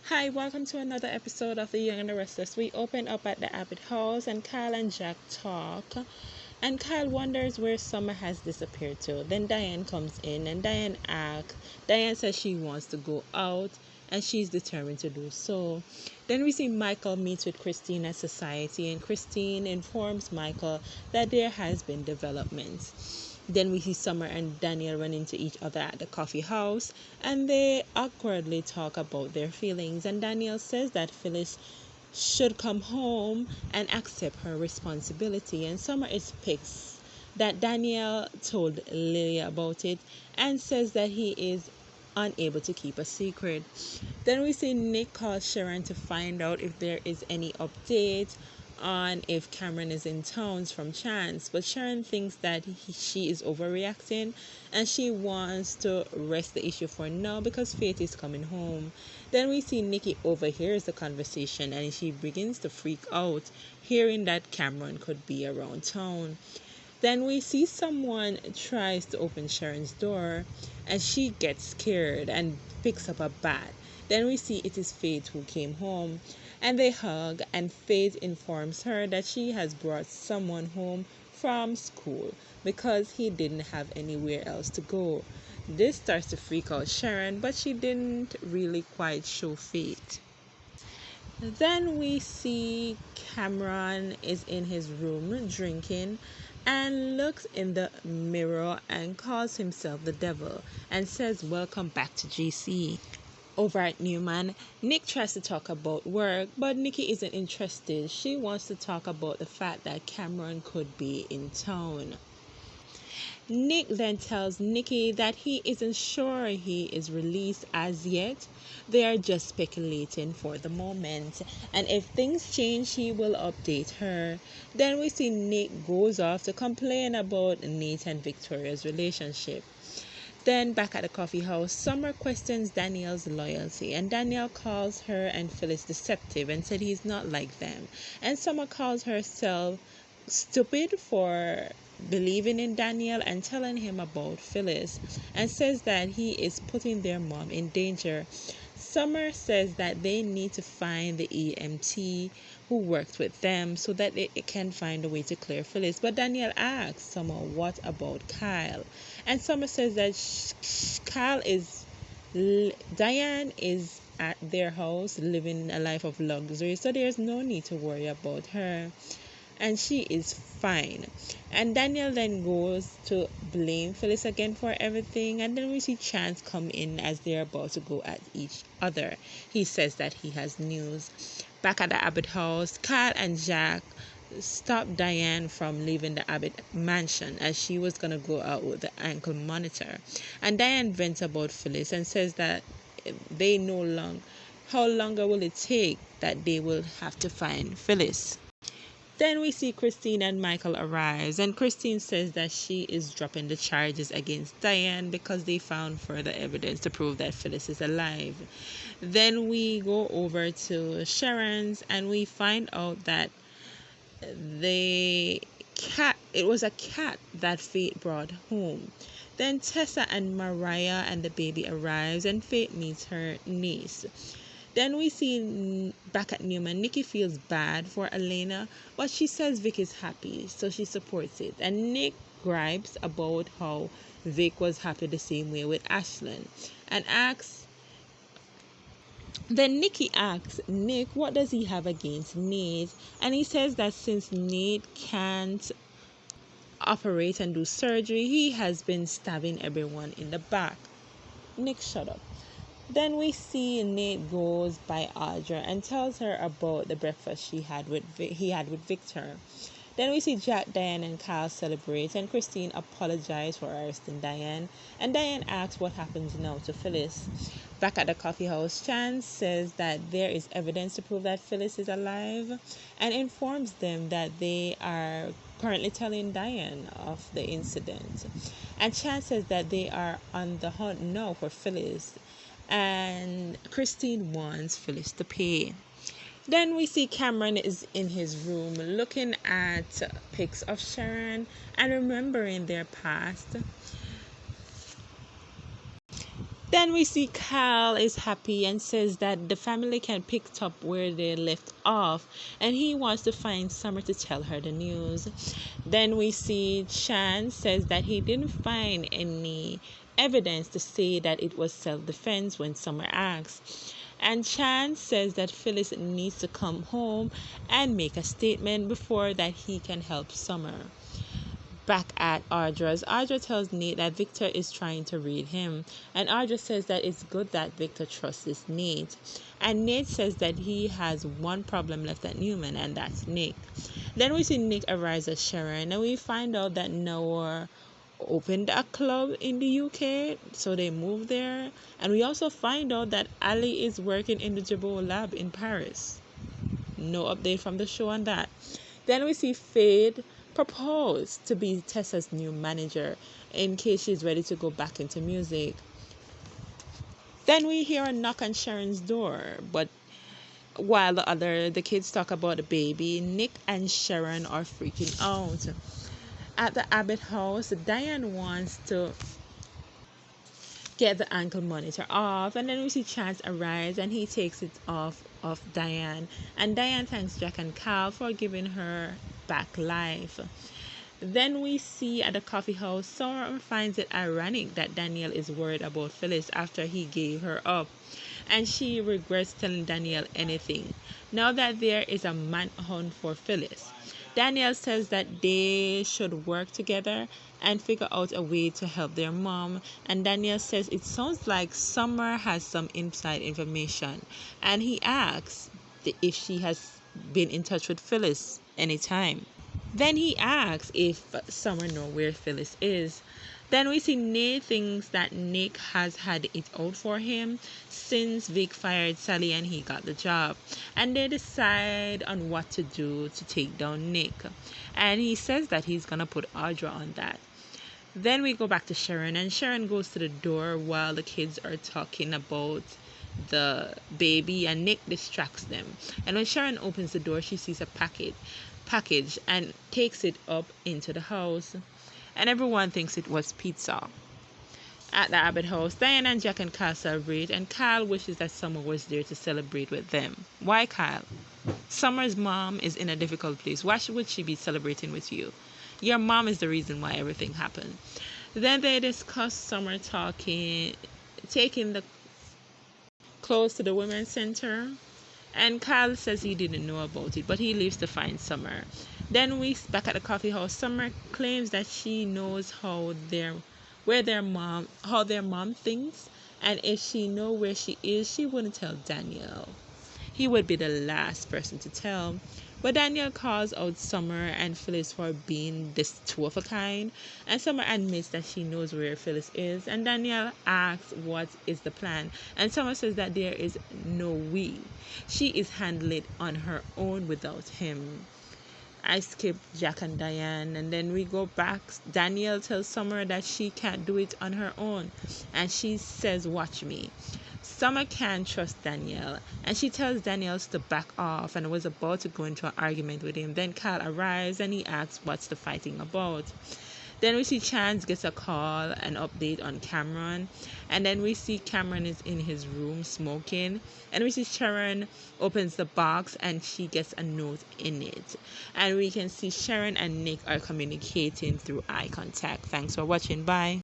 Hi, welcome to another episode of The Young and the Restless. We open up at the Abbott house and Kyle and Jack talk. And Kyle wonders where Summer has disappeared to. Then Diane comes in and Diane says she wants to go out and she's determined to do so. Then we see Michael meets with Christine at society and Christine informs Michael that there has been developments. Then we see Summer and Daniel run into each other at the coffee house and they awkwardly talk about their feelings. And Daniel says that Phyllis should come home and accept her responsibility. And Summer is pissed that Daniel told Lily about it and says that he is unable to keep a secret. Then we see Nick call Sharon to find out if there is any update on if Cameron is in town from Chance, but Sharon thinks that she is overreacting and she wants to rest the issue for now because Faith is coming home. Then we see Nicky overhears the conversation and she begins to freak out, hearing that Cameron could be around town. Then we see someone tries to open Sharon's door and she gets scared and picks up a bat. Then we see it is Faith who came home and they hug and Faith informs her that she has brought someone home from school because he didn't have anywhere else to go. This starts to freak out Sharon, but she didn't really quite show Faith. Then we see Cameron is in his room drinking and looks in the mirror and calls himself the devil and says welcome back to GC. Over at Newman, Nick tries to talk about work, but Nicky isn't interested. She wants to talk about the fact that Cameron could be in town. Nick then tells Nicky that he isn't sure he is released as yet. They are just speculating for the moment, and if things change, he will update her. Then we see Nick goes off to complain about Nate and Victoria's relationship. Then back at the coffee house, Summer questions Daniel's loyalty and Daniel calls her and Phyllis deceptive and said he's not like them. And Summer calls herself stupid for believing in Daniel and telling him about Phyllis and says that he is putting their mom in danger. Summer says that they need to find the EMT who worked with them so that they can find a way to clear Phyllis. But Daniel asks Summer, what about Kyle? And Summer says that Diane is at their house living a life of luxury, so there's no need to worry about her. And she is fine. And Daniel then goes to blame Phyllis again for everything. And then we see Chance come in as they're about to go at each other. He says that he has news. Back at the Abbott house, Kyle and Jack stop Diane from leaving the Abbott mansion as she was going to go out with the ankle monitor. And Diane vents about Phyllis and says that they no longer, how longer will it take that they will have to find Phyllis? Then we see Christine and Michael arrives, and Christine says that she is dropping the charges against Diane because they found further evidence to prove that Phyllis is alive. Then we go over to Sharon's, and we find out that it was a cat that Faith brought home. Then Tessa and Mariah and the baby arrives, and Faith meets her niece. Then we see back at Newman, Nicky feels bad for Elena, but she says Vic is happy, so she supports it. And Nick gripes about how Vic was happy the same way with Ashlyn. Then Nicky asks Nick what does he have against Nate, and he says that since Nate can't operate and do surgery, he has been stabbing everyone in the back. Nick, shut up. Then we see Nate goes by Audra and tells her about the breakfast he had with Victor. Then we see Jack, Diane, and Kyle celebrate, and Christine apologizes for arresting Diane. And Diane asks what happens now to Phyllis. Back at the coffee house, Chance says that there is evidence to prove that Phyllis is alive and informs them that they are currently telling Diane of the incident. And Chance says that they are on the hunt now for Phyllis. And Christine wants Phyllis to pay. Then we see Cameron is in his room looking at pics of Sharon and remembering their past. Then we see Cal is happy and says that the family can pick up where they left off, and he wants to find Summer to tell her the news. Then we see Chan says that he didn't find any evidence to say that it was self-defense when Summer asks. And Chan says that Phyllis needs to come home and make a statement before that he can help Summer. Back at Audra's, Audra tells Nate that Victor is trying to read him, and Audra says that it's good that Victor trusts Nate. And Nate says that he has one problem left at Newman, and that's Nick. Then we see Nick arrives at Sharon, and we find out that Noah opened a club in the UK, so they moved there. And we also find out that Ali is working in the Jabot lab in Paris. No update from the show on that. Then we see Fade propose to be Tessa's new manager in case she's ready to go back into music. Then we hear a knock on Sharon's door, but while the kids talk about the baby, Nick and Sharon are freaking out. At the Abbott house, Diane wants to get the ankle monitor off, and then we see Chance arise and he takes it off of Diane, and Diane thanks Jack and Cal for giving her back life. Then we see at the coffee house, Summer finds it ironic that Danielle is worried about Phyllis after he gave her up, and she regrets telling Danielle anything now that there is a manhunt for Phyllis. Danielle says that they should work together and figure out a way to help their mom, and Danielle says it sounds like Summer has some inside information, and he asks if she has been in touch with Phyllis anytime. Then he asks if Summer knows where Phyllis is. Then we see Nate thinks that Nick has had it out for him since Vic fired Sally and he got the job. And they decide on what to do to take down Nick. And he says that he's going to put Audra on that. Then we go back to Sharon, and Sharon goes to the door while the kids are talking about the baby, and Nick distracts them. And when Sharon opens the door, she sees a package and takes it up into the house, and everyone thinks it was pizza. At the Abbott house, Diane and Jack and Kyle celebrate, and Kyle wishes that Summer was there to celebrate with them. Why, Kyle? Summer's mom is in a difficult place. Why would she be celebrating with you? Your mom is the reason why everything happened. Then they discuss Summer taking the clothes to the women's center, and Kyle says he didn't know about it, but he leaves to find Summer. Then we back at the coffee house. Summer claims that she knows how their mom thinks, and if she know where she is, she wouldn't tell Danielle. He would be the last person to tell. But Danielle calls out Summer and Phyllis for being this two of a kind, and Summer admits that she knows where Phyllis is, and Danielle asks what is the plan, and Summer says that there is no we. She is handling it on her own without him. I skip Jack and Diane, and then we go back. Danielle tells Summer that she can't do it on her own, and she says, watch me. Summer can't trust Danielle, and she tells Danielle to back off and was about to go into an argument with him. Then Kyle arrives and he asks what's the fighting about. Then we see Chance gets a call, an update on Cameron, and then we see Cameron is in his room smoking, and we see Sharon opens the box and she gets a note in it, and we can see Sharon and Nick are communicating through eye contact. Thanks for watching. Bye.